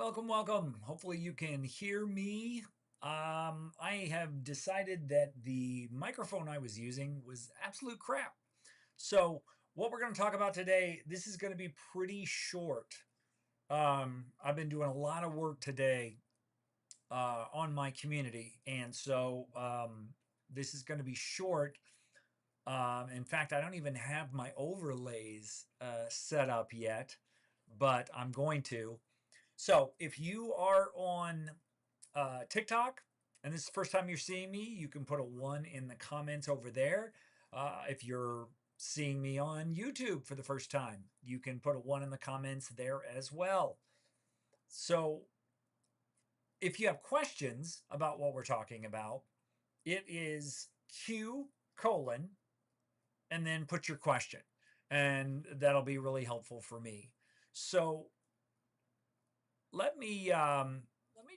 Welcome, welcome. Hopefully you can hear me. I have decided that the microphone I was using was absolute crap. So what we're going to talk about today, this is going to be pretty short. I've been doing a lot of work today on my community, and so this is going to be short. In fact, I don't even have my overlays set up yet, but I'm going to. So if you are on TikTok and this is the first time you're seeing me, you can put a 1 in the comments over there. If you're seeing me on YouTube for the first time, you can put a 1 in the comments there as well. So if you have questions about what we're talking about, it is Q colon and then put your question. And that'll be really helpful for me. So let me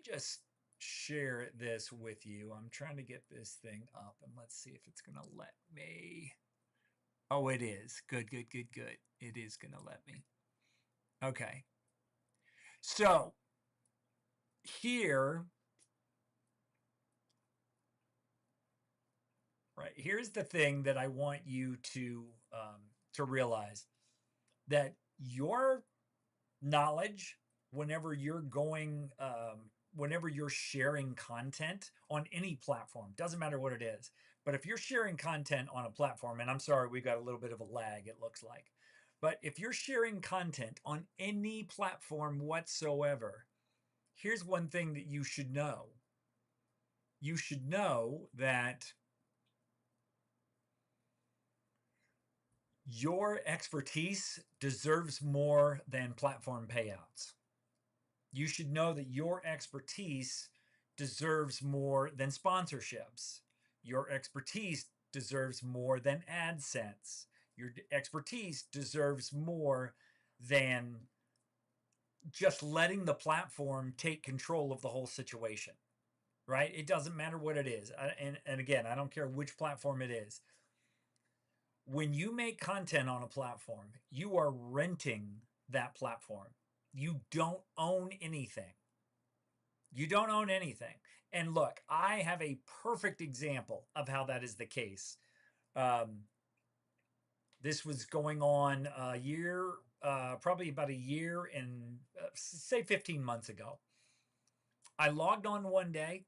just share this with you. I'm trying to get this thing up, and let's see if it's going to let me. Oh, it is. Good, good, good, good. It is going to let me. Okay. So here, right, here's the thing that I want you to realize, that your knowledge, whenever you're going whenever you're sharing content on any platform, doesn't matter what it is, but if you're sharing content on a platform, and I'm sorry, we've got a little bit of a lag, it looks like, but if you're sharing content on any platform whatsoever, here's one thing that you should know. You should know that your expertise deserves more than platform payouts. You should know that your expertise deserves more than sponsorships. Your expertise deserves more than AdSense. Your expertise deserves more than just letting the platform take control of the whole situation, right? It doesn't matter what it is. And again, I don't care which platform it is. When you make content on a platform, you are renting that platform. You don't own anything. You don't own anything. And look, I have a perfect example of how that is the case. This was going on a year, probably about a year and say 15 months ago. I logged on one day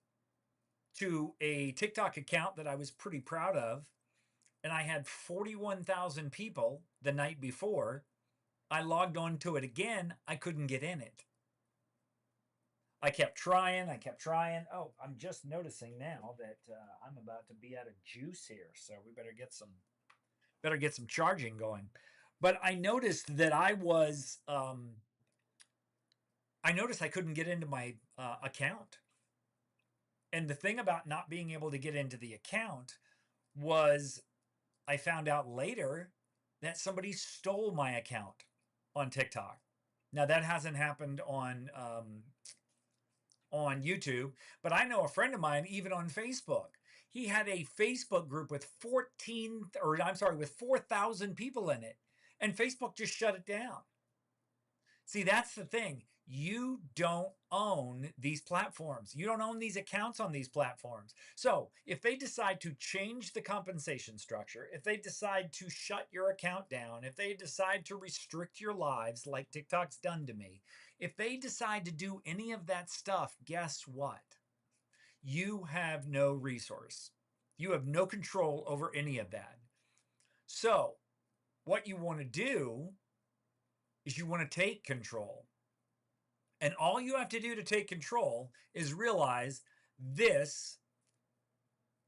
to a TikTok account that I was pretty proud of, and I had 41,000 people the night before. I logged on to it again. I couldn't get in it. I kept trying. I kept trying. Oh, I'm just noticing now that I'm about to be out of juice here, so we better get some charging going. But I noticed that I noticed I couldn't get into my account. And the thing about not being able to get into the account was I found out later that somebody stole my account on TikTok. Now that hasn't happened on YouTube, but I know a friend of mine, even on Facebook. He had a Facebook group with 4,000 people in it, and Facebook just shut it down. See, that's the thing. You don't own these platforms. You don't own these accounts on these platforms. So if they decide to change the compensation structure, if they decide to shut your account down, if they decide to restrict your lives like TikTok's done to me, if they decide to do any of that stuff, guess what? You have no resource. You have no control over any of that. So what you want to do is you want to take control. And all you have to do to take control is realize this.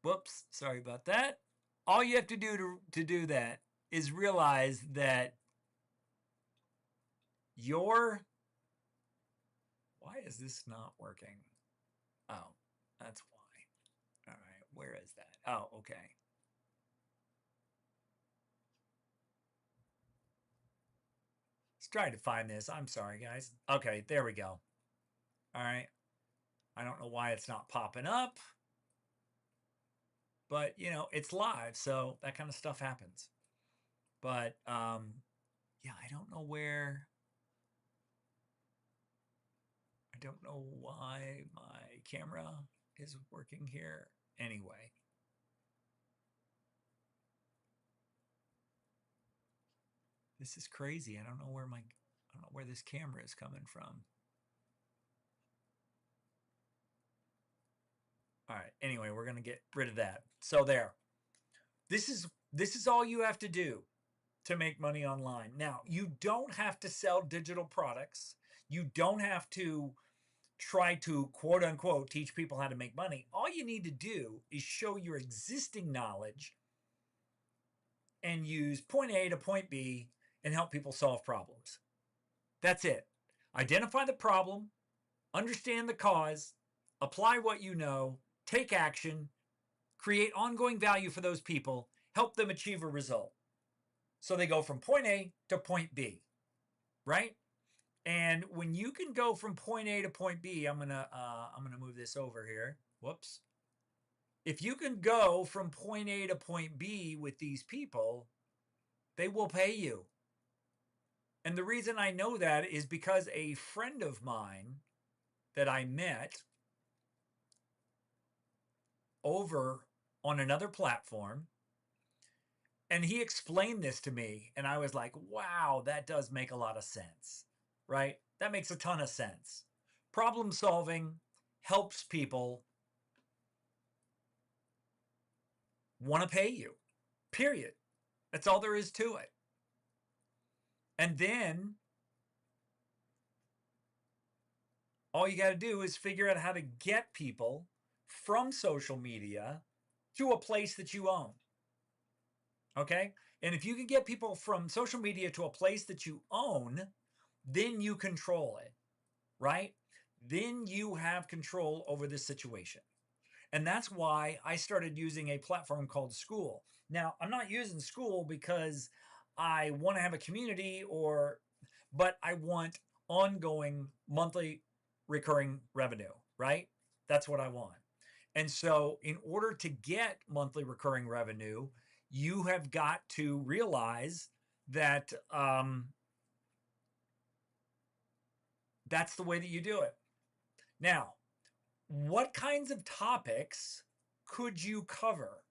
Whoops, sorry about that. All you have to do to do that is realize that your. Why is this not working? Oh, that's why. All right, where is that? Oh, okay. Let's try to find this. I'm sorry, guys. Okay, there we go. All right. I don't know why it's not popping up, but it's live, so that kind of stuff happens. But yeah, I don't know where I don't know why my camera is working here. Anyway. This is crazy. I don't know where this camera is coming from. All right. Anyway, we're going to get rid of that. So there. This is all you have to do to make money online. Now, you don't have to sell digital products. You don't have to try to quote unquote teach people how to make money. All you need to do is show your existing knowledge and use point A to point B and help people solve problems. That's it. Identify the problem, understand the cause, apply what you know, take action, create ongoing value for those people, help them achieve a result. So they go from point A to point B, right? And when you can go from point A to point B, I'm gonna move this over here. Whoops. If you can go from point A to point B with these people, they will pay you. And the reason I know that is because a friend of mine that I met over on another platform, and he explained this to me, and I was like, wow, that does make a lot of sense, right? That makes a ton of sense. Problem solving helps people want to pay you, period. That's all there is to it. And then all you got to do is figure out how to get people from social media to a place that you own. Okay? And if you can get people from social media to a place that you own, then you control it, right? Then you have control over the situation. And that's why I started using a platform called School. Now, I'm not using School because I want to have a community but I want ongoing monthly recurring revenue, right? That's what I want. And so in order to get monthly recurring revenue, you have got to realize that that's the way that you do it. Now, what kinds of topics could you cover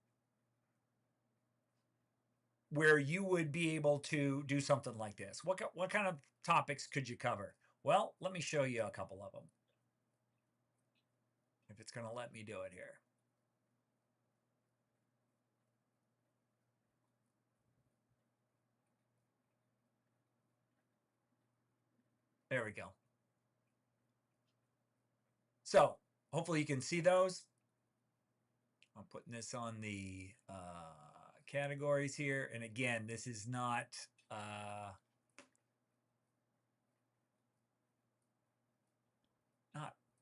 where you would be able to do something like this? What kind of topics could you cover? Well, let me show you a couple of them. If it's going to let me do it here. There we go. So hopefully you can see those. I'm putting this on the categories here. And again, this is not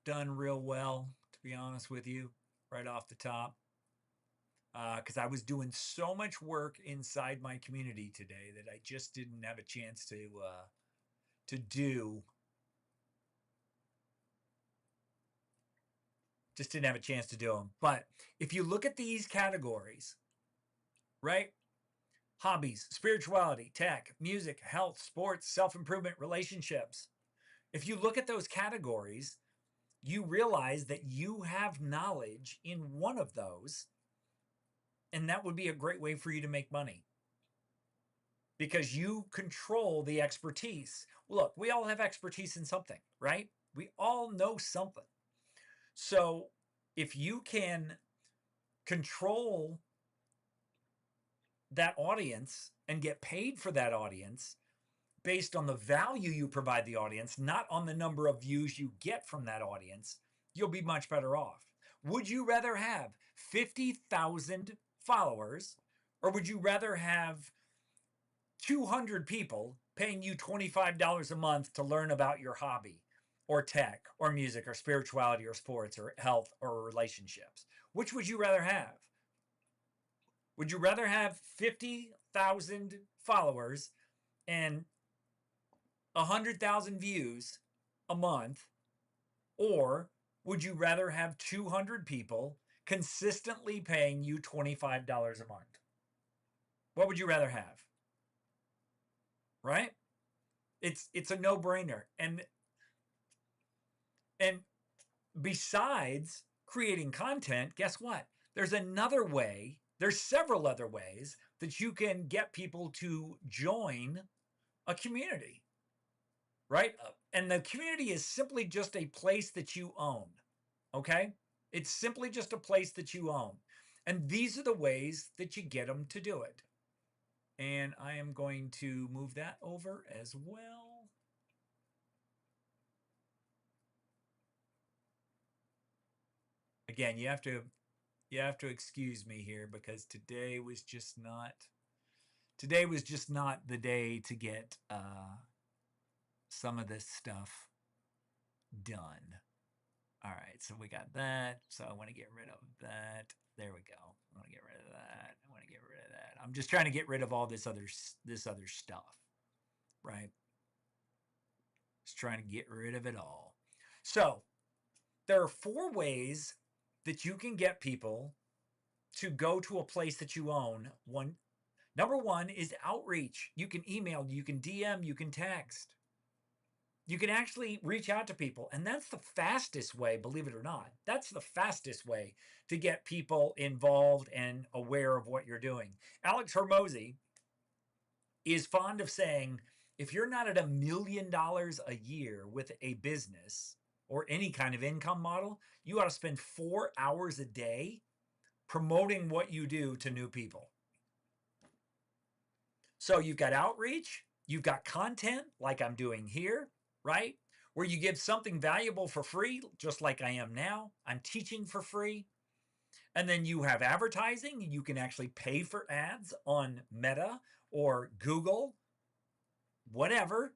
done real well, to be honest with you, right off the top. Because I was doing so much work inside my community today that I just didn't have a chance to do. Just didn't have a chance to do them. But if you look at these categories, right? Hobbies, spirituality, tech, music, health, sports, self-improvement, relationships. If you look at those categories, you realize that you have knowledge in one of those, and that would be a great way for you to make money because you control the expertise. Look, we all have expertise in something, right? We all know something. So if you can control that audience and get paid for that audience based on the value you provide the audience, not on the number of views you get from that audience, you'll be much better off. Would you rather have 50,000 followers, or would you rather have 200 people paying you $25 a month to learn about your hobby or tech or music or spirituality or sports or health or relationships? Which would you rather have? Would you rather have 50,000 followers and 100,000 views a month, or would you rather have 200 people consistently paying you $25 a month? What would you rather have? Right? It's a no-brainer. And And besides creating content, guess what? There's another way, there's several other ways that you can get people to join a community, right? And the community is simply just a place that you own, okay? It's simply just a place that you own. And these are the ways that you get them to do it. And I am going to move that over as well. Again, you have to excuse me here because today was just not the day to get some of this stuff done. All right, so we got that. So I want to get rid of that. There we go. I want to get rid of that. I want to get rid of that. I'm just trying to get rid of all this other stuff, right? Just trying to get rid of it all. So there are 4 ways that you can get people to go to a place that you own. Number 1 is outreach. You can email, you can DM, you can text. You can actually reach out to people. And that's the fastest way, believe it or not. That's the fastest way to get people involved and aware of what you're doing. Alex Hormozy is fond of saying, if you're not at $1 million a year with a business or any kind of income model, you ought to spend 4 hours a day promoting what you do to new people. So you've got outreach, you've got content like I'm doing here, right? Where you give something valuable for free, just like I am now. I'm teaching for free. And then you have advertising. You can actually pay for ads on Meta or Google, whatever.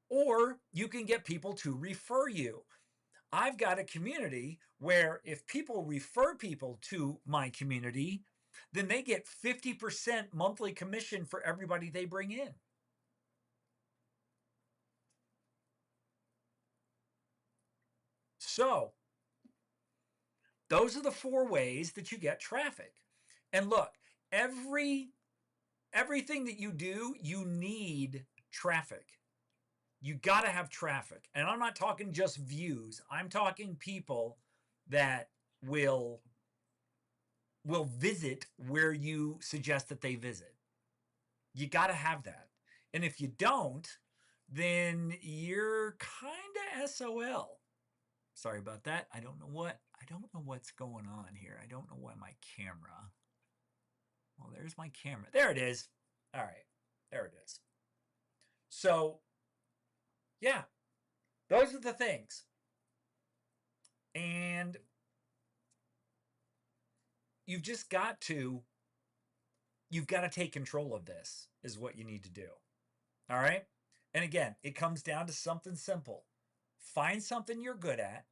Or you can get people to refer you. I've got a community where if people refer people to my community, then they get 50% monthly commission for everybody they bring in. So those are the 4 ways that you get traffic. And look, everything that you do, you need traffic. You got to have traffic. And I'm not talking just views. I'm talking people that will visit where you suggest that they visit. You got to have that. And if you don't, then you're kind of SOL. Sorry about that. I don't know what's going on here. I don't know why my camera. Well, there's my camera. There it is. All right. There it is. So, yeah. Those are the things. And you've got to take control of this is what you need to do. All right? And again, it comes down to something simple. Find something you're good at,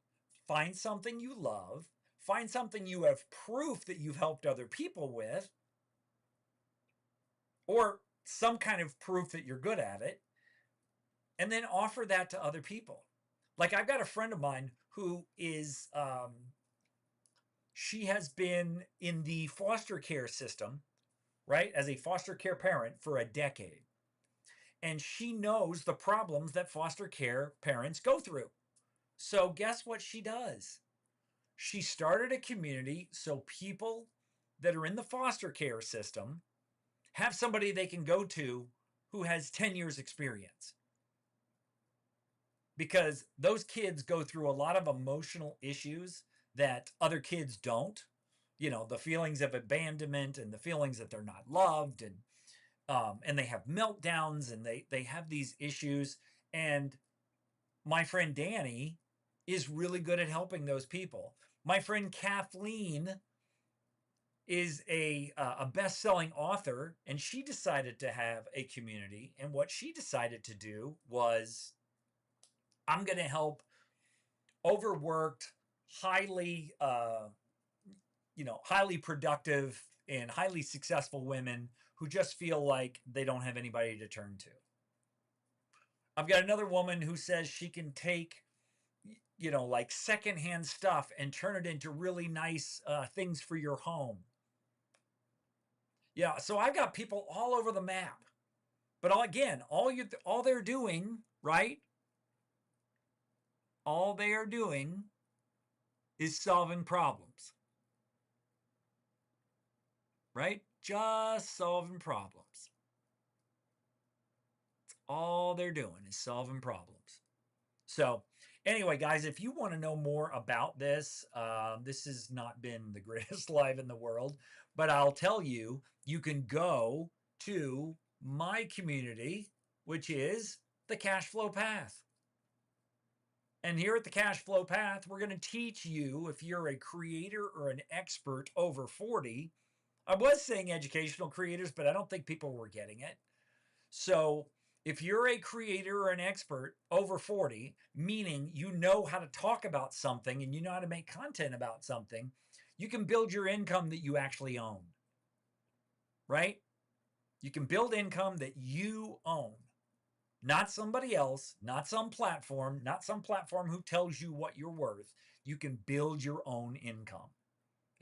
find something you love, find something you have proof that you've helped other people with, or some kind of proof that you're good at it, and then offer that to other people. Like I've got a friend of mine who is, she has been in the foster care system, right, as a foster care parent for a decade. And she knows the problems that foster care parents go through. So guess what she does? She started a community so people that are in the foster care system have somebody they can go to who has 10 years experience. Because those kids go through a lot of emotional issues that other kids don't. You know, the feelings of abandonment and the feelings that they're not loved, and they have meltdowns and they have these issues. And my friend Danny is really good at helping those people. My friend Kathleen is a best-selling author, and she decided to have a community. And what she decided to do was, I'm going to help overworked, highly, highly productive and highly successful women who just feel like they don't have anybody to turn to. I've got another woman who says she can take, like secondhand stuff and turn it into really nice things for your home. Yeah, so I've got people all over the map. But all they're doing, right, all they are doing is solving problems, right? Just solving problems. All they're doing is solving problems. So, anyway, guys, if you want to know more about this, this has not been the greatest live in the world, but I'll tell you, you can go to my community, which is the Cash Flow Path. And here at the Cash Flow Path, we're going to teach you, if you're a creator or an expert over 40. I was saying educational creators, but I don't think people were getting it. So if you're a creator or an expert over 40, meaning you know how to talk about something and you know how to make content about something, you can build your income that you actually own, right? You can build income that you own, not somebody else, not some platform who tells you what you're worth. You can build your own income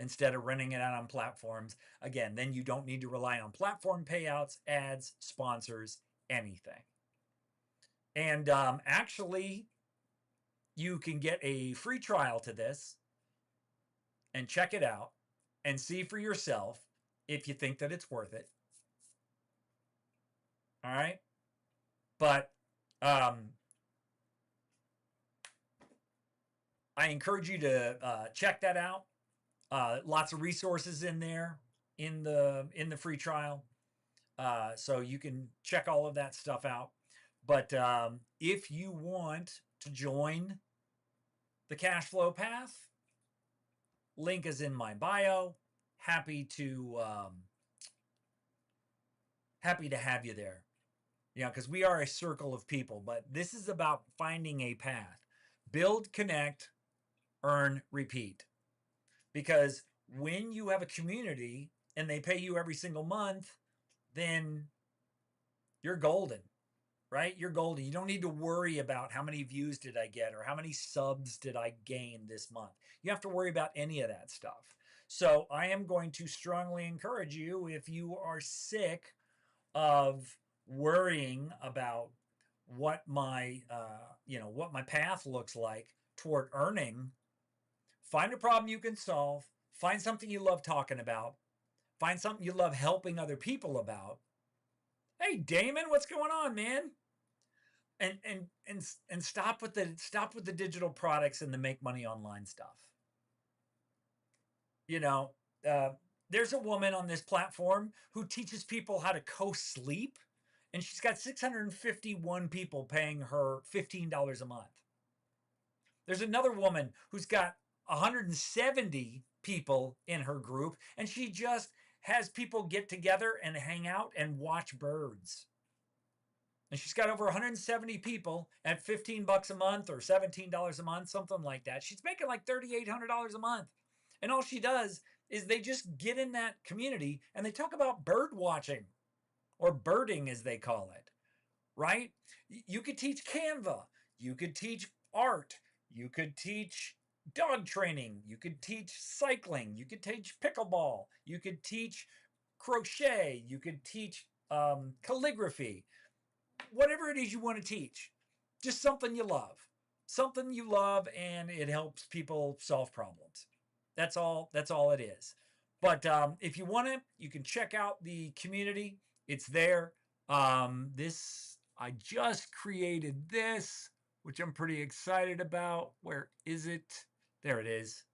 instead of renting it out on platforms. Again, then you don't need to rely on platform payouts, ads, sponsors, anything. And actually, you can get a free trial to this and check it out and see for yourself if you think that it's worth it. All right. But I encourage you to check that out. Lots of resources in there in the free trial. So you can check all of that stuff out. But if you want to join the Cash Flow Path, link is in my bio. Happy to have you there. Yeah, because we are a circle of people, but this is about finding a path. Build, connect, earn, repeat. Because when you have a community and they pay you every single month, then you're golden, right? You're golden. You don't need to worry about how many views did I get or how many subs did I gain this month. You have to worry about any of that stuff. So I am going to strongly encourage you, if you are sick of worrying about what my what my path looks like toward earning, find a problem you can solve, find something you love talking about, find something you love helping other people about. Hey Damon, what's going on, man? And stop with the digital products and the make money online stuff. You know, there's a woman on this platform who teaches people how to co-sleep, and she's got 651 people paying her $15 a month. There's another woman who's got 170 people in her group, and she just has people get together and hang out and watch birds. And she's got over 170 people at $15 a month or $17 a month, something like that. She's making like $3,800 a month. And all she does is they just get in that community and they talk about bird watching, or birding as they call it, right? You could teach Canva. You could teach art. You could teach dog training. You could teach cycling. You could teach pickleball. You could teach crochet. You could teach calligraphy. Whatever it is you want to teach, just something you love. Something you love, and it helps people solve problems. That's all it is. But if you want to, you can check out the community. It's there. I just created this, which I'm pretty excited about. Where is it? There it is.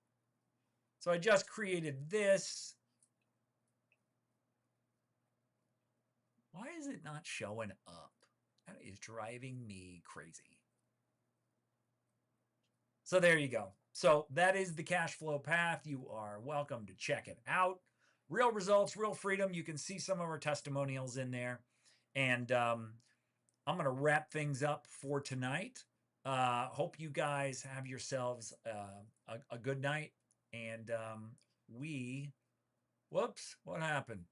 So I just created this. Why is it not showing up? That is driving me crazy. So there you go. So that is the Cash Flow Path. You are welcome to check it out. Real results, real freedom. You can see some of our testimonials in there. And I'm going to wrap things up for tonight. Hope you guys have yourselves a good night. And whoops, what happened?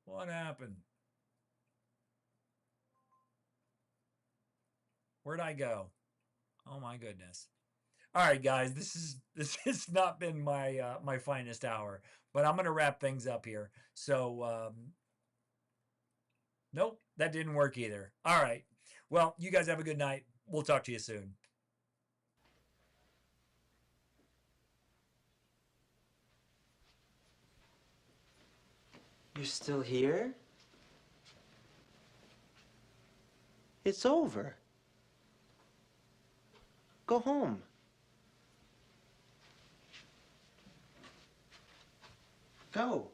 What happened? Where'd I go? Oh my goodness. All right, guys, this has not been my my finest hour, but I'm going to wrap things up here. So nope, that didn't work either. All right. Well, you guys have a good night. We'll talk to you soon. You're still here? It's over. Go home. Go.